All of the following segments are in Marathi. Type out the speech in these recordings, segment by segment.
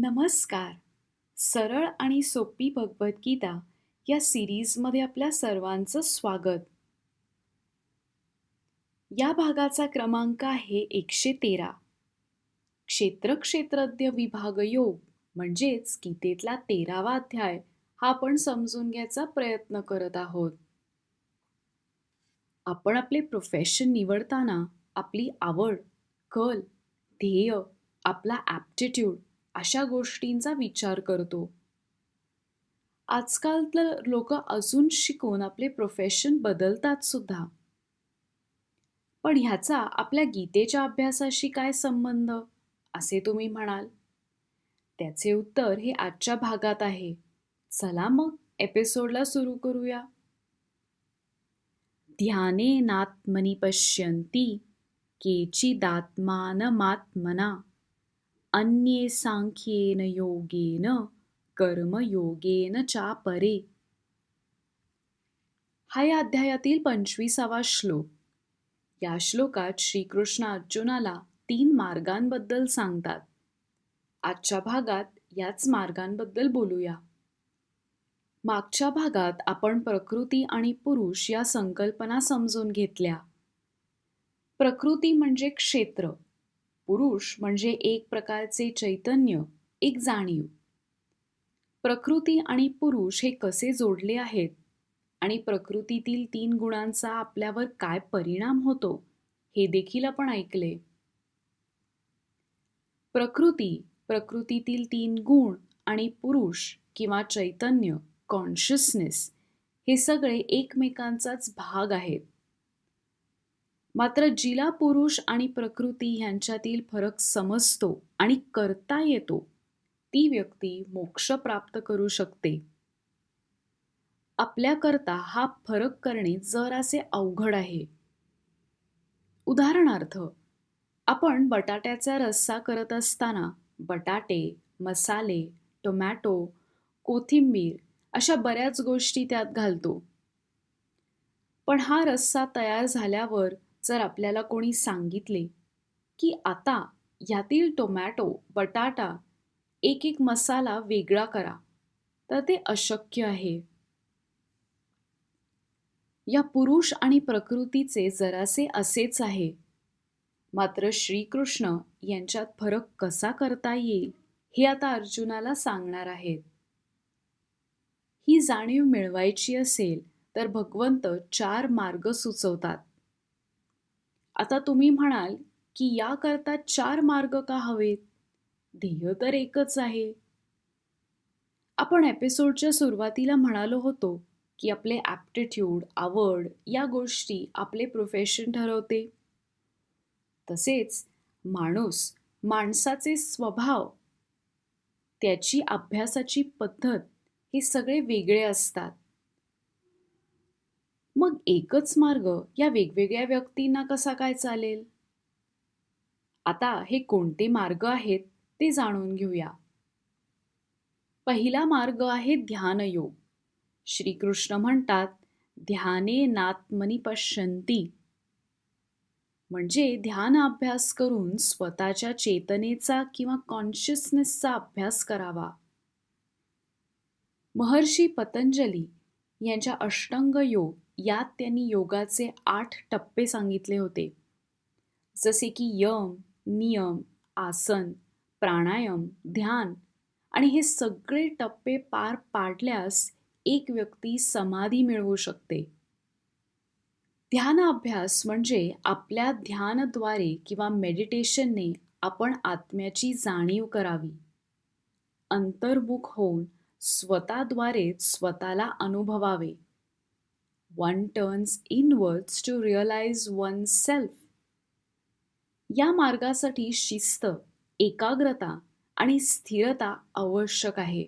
नमस्कार. सरळ आणि सोपी भगवद्गीता या सिरीजमध्ये आपल्या सर्वांचं स्वागत. या भागाचा क्रमांक आहे 113. क्षेत्र क्षेत्रज्ञ विभाग योग म्हणजेच गीतेतला 13वा अध्याय हा आपण समजून घ्यायचा प्रयत्न करत आहोत. आपण आपले प्रोफेशन निवडताना आपली आवड, कल, ध्येय, आपला ॲप्टिट्यूड अशा गोष्टींचा विचार करतो. आजकाल तर लोक अजून शिकून आपले प्रोफेशन बदलतात सुद्धा. पण ह्याचा आपल्या गीतेच्या अभ्यासाशी काय संबंध असे तुम्ही म्हणाल? त्याचे उत्तर हे आजच्या भागात आहे. चला मग एपिसोडला सुरू करूया. ध्यानेनात्मनि पश्यन्ति केचिदात्मानमात्मना अन्ये सांख्येन योगेन कर्मयोगेन चापरे. हा या अध्यायातील 25वा श्लोक. या श्लोकात श्रीकृष्ण अर्जुनाला 3 मार्गांबद्दल सांगतात. आजच्या भागात याच मार्गांबद्दल बोलूया. मागच्या भागात आपण प्रकृती आणि पुरुष या संकल्पना समजून घेतल्या. प्रकृती म्हणजे क्षेत्र, पुरुष म्हणजे एक प्रकारचे चैतन्य, एक जाणीव. प्रकृती आणि पुरुष हे कसे जोडले आहेत आणि प्रकृतीतील 3 गुणांचा आपल्यावर काय परिणाम होतो हे देखील आपण ऐकले. प्रकृतीतील 3 गुण आणि पुरुष किंवा चैतन्य, कॉन्शियसनेस हे सगळे एकमेकांचाच भाग आहेत. मात्र जिला पुरुष आणि प्रकृती ह्यांच्यातील फरक समजतो आणि करता येतो ती व्यक्ती मोक्ष प्राप्त करू शकते. आपल्याकरता हा फरक करणे जरासे अवघड आहे. उदाहरणार्थ, आपण बटाट्याचा रस्सा करत असताना बटाटे, मसाले, टोमॅटो, कोथिंबीर अशा बऱ्याच गोष्टी त्यात घालतो. पण हा रस्सा तयार झाल्यावर जर आपल्याला कोणी सांगितले की आता यातील टोमॅटो, बटाटा, एक मसाला वेगळा करा, तर ते अशक्य आहे. या पुरुष आणि प्रकृतीचे जरासे असेच आहे. मात्र श्रीकृष्ण यांच्यात फरक कसा करता येईल हे आता अर्जुनाला सांगणार आहेत. ही जाणीव मिळवायची असेल तर भगवंत 4 मार्ग सुचवतात. आता तुम्ही म्हणाल की याकरता 4 मार्ग का हवेत? ध्येय तर एकच आहे. आपण एपिसोडच्या सुरुवातीला म्हणालो होतो की आपले ॲप्टिट्यूड, आवड या गोष्टी आपले प्रोफेशन ठरवते. तसेच माणसाचे स्वभाव, त्याची अभ्यासाची पद्धत हे सगळे वेगळे असतात. मग एकच मार्ग या वेगवेगळ्या व्यक्तींना कसा काय चालेल? आता हे कोणते मार्ग आहेत ते जाणून घेऊया. पहिला मार्ग आहे ध्यानयोग. श्रीकृष्ण म्हणतात, ध्यानेनात्मनि पश्यन्ति, म्हणजे ध्यान अभ्यास करून स्वतःच्या चेतनेचा किंवा कॉन्शियसनेसचा अभ्यास करावा. महर्षी पतंजली यांच्या अष्टांग योग यात त्यांनी योगाचे 8 टप्पे सांगितले होते. जसे की यम, नियम, आसन, प्राणायाम, ध्यान आणि हे सगळे टप्पे पार पाडल्यास एक व्यक्ती समाधी मिळवू शकते. ध्यान अभ्यास म्हणजे आपल्या ध्यानद्वारे किंवा मेडिटेशनने आपण आत्म्याची जाणीव करावी. अंतर्मुख होऊन स्वतःद्वारेच स्वतःला अनुभवावे. One turns inwards to realize oneself. या मार्गासाठी शिस्त, एकाग्रता आणि स्थिरता आवश्यक आहे.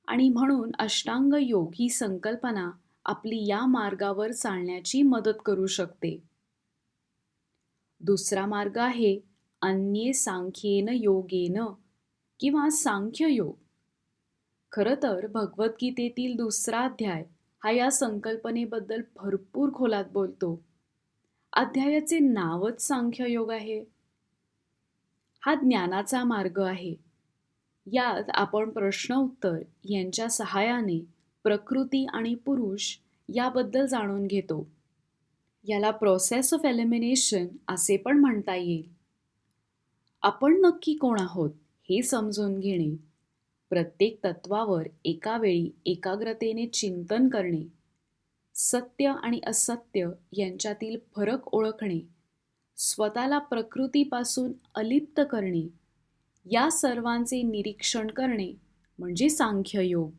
आणि म्हणून अष्टांग योग ही संकल्पना आपली या मार्गावर चालण्याची मदत करू शकते. दुसरा मार्ग आहे अन्ये सांख्येन योगेन किंवा सांख्य योग. खरं तर भगवद्गीतेतील 2रा अध्याय हा या संकल्पनेबद्दल भरपूर खोलात बोलतो. अध्यायाचे नावच सांख्य योग आहे. हा ज्ञानाचा मार्ग आहे. यात आपण प्रश्न उत्तर यांच्या सहाय्याने प्रकृती आणि पुरुष याबद्दल जाणून घेतो. याला प्रोसेस ऑफ एलिमिनेशन असे पण म्हणता येईल. आपण नक्की कोण आहोत हे समजून घेणे, प्रत्येक तत्वावर एका वेळी एकाग्रतेने चिंतन करणे, सत्य आणि असत्य यांच्यातील फरक ओळखणे, स्वतःला प्रकृतीपासून अलिप्त करणे, या सर्वांचे निरीक्षण करणे म्हणजे सांख्ययोग.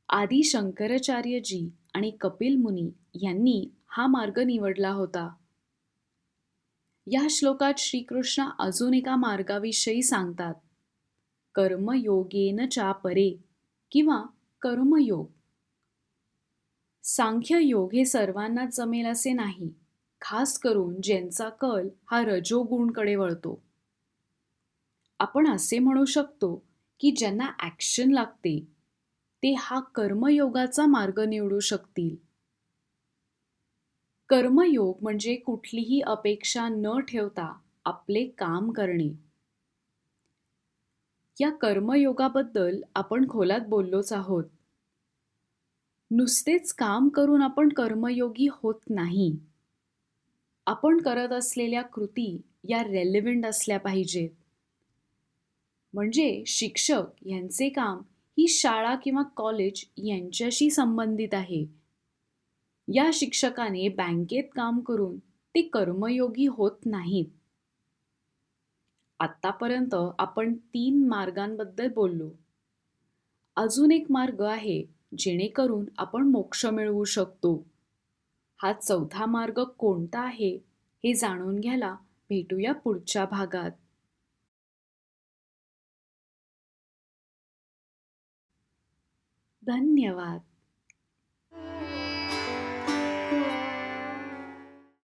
आदी शंकराचार्यजी आणि कपिल मुनी यांनी हा मार्ग निवडला होता. या श्लोकात श्रीकृष्ण अजून एका मार्गाविषयी सांगतात, कर्मयोगेन चापरे किंवा कर्मयोग. सांख्ययोग हे सर्वांनाच जमेल असे नाही, खास करून ज्यांचा कल हा रजोगुणकडे वळतो. आपण असे म्हणू शकतो की ज्यांना ॲक्शन लागते ते हा कर्मयोगाचा मार्ग निवडू शकतील. कर्मयोग म्हणजे कुठलीही अपेक्षा न ठेवता आपले काम करणे. या कर्मयोगाबद्दल आपण खोलात बोललोच आहोत. नुसतेच काम करून आपण कर्मयोगी होत नाही. आपण करत असलेल्या कृती या रेलेव्हंट असल्या पाहिजेत. म्हणजे शिक्षक यांचे काम ही शाळा किंवा कॉलेज यांच्याशी संबंधित आहे. या शिक्षकाने बँकेत काम करून ते कर्मयोगी होत नाहीत. आत्तापर्यंत आपण 3 मार्गांबद्दल बोललो. अजून एक मार्ग आहे जेणेकरून आपण मोक्ष मिळवू शकतो. हा 4था मार्ग कोणता आहे हे जाणून घ्यायला भेटूया पुढच्या भागात. धन्यवाद.